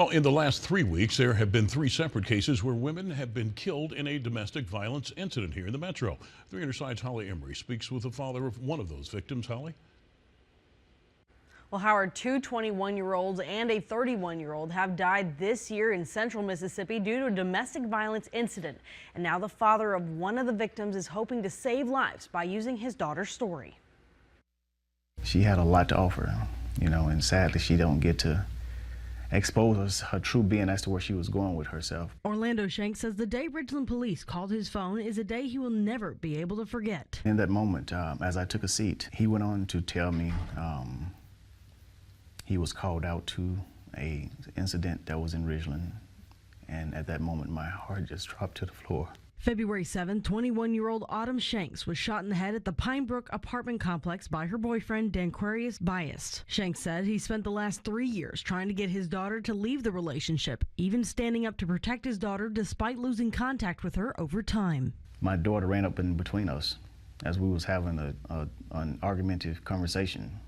Well, in the last 3 weeks, there have been 3 separate cases where women have been killed in a domestic violence incident here in the metro. 3 Under Side's Holly Emery speaks with the father of one of those victims. Holly? Well, Howard, 2 21-year-olds and a 31-year-old have died this year in central Mississippi due to a domestic violence incident. And now the father of one of the victims is hoping to save lives by using his daughter's story. She had a lot to offer, and sadly she don't get to expose her true being as to where she was going with herself. Orlando Shanks says the day Ridgeland police called his phone is a day he will never be able to forget. In that moment, as I took a seat, he went on to tell me he was called out to a incident that was in Ridgeland, and at that moment my heart just dropped to the floor. February 7th, 21-year-old Autumn Shanks was shot in the head at the Pine Brook apartment complex by her boyfriend, Danquarius Bias. Shanks said he spent the last 3 years trying to get his daughter to leave the relationship, even standing up to protect his daughter despite losing contact with her over time. My daughter ran up in between us as we was having an argumentative conversation.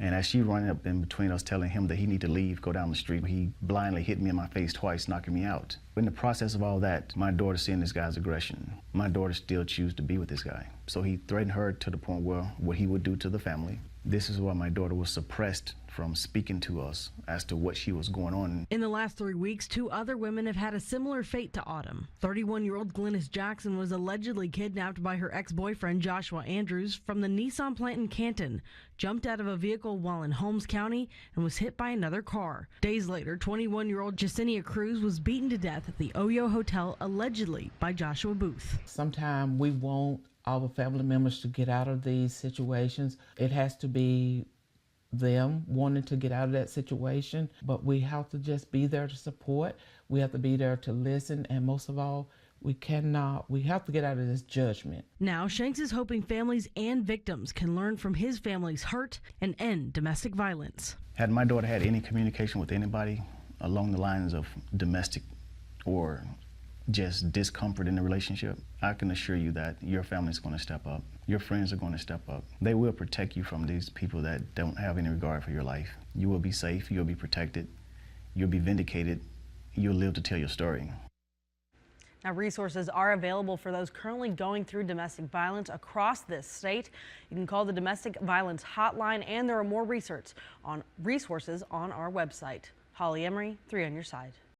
And as she ran up in between us telling him that he need to leave, go down the street, he blindly hit me in my face twice, knocking me out. In the process of all that, my daughter seeing this guy's aggression, my daughter still chose to be with this guy. So he threatened her to the point where what he would do to the family. This is why my daughter was suppressed from speaking to us as to what she was going on. In the last 3 weeks, 2 other women have had a similar fate to Autumn. 31-year-old Glennis Jackson was allegedly kidnapped by her ex-boyfriend Joshua Andrews from the Nissan plant in Canton, jumped out of a vehicle while in Holmes County, and was hit by another car. Days later, 21-year-old Jacinia Cruz was beaten to death at the Oyo Hotel, allegedly by Joshua Booth. Sometimes we want our family members to get out of these situations. It has to be them wanting to get out of that situation, but we have to just be there to support. We have to be there to listen, and most of all, we have to get out of this judgment. Now, Shanks is hoping families and victims can learn from his family's hurt and end domestic violence. Had my daughter had any communication with anybody along the lines of domestic or just discomfort in the relationship, I can assure you that your family's going to step up. Your friends are going to step up. They will protect you from these people that don't have any regard for your life. You will be safe, you'll be protected, you'll be vindicated, you'll live to tell your story. Now, resources are available for those currently going through domestic violence across this state. You can call the Domestic Violence Hotline, and there are more resources on our website. Holly Emery, 3 on Your Side.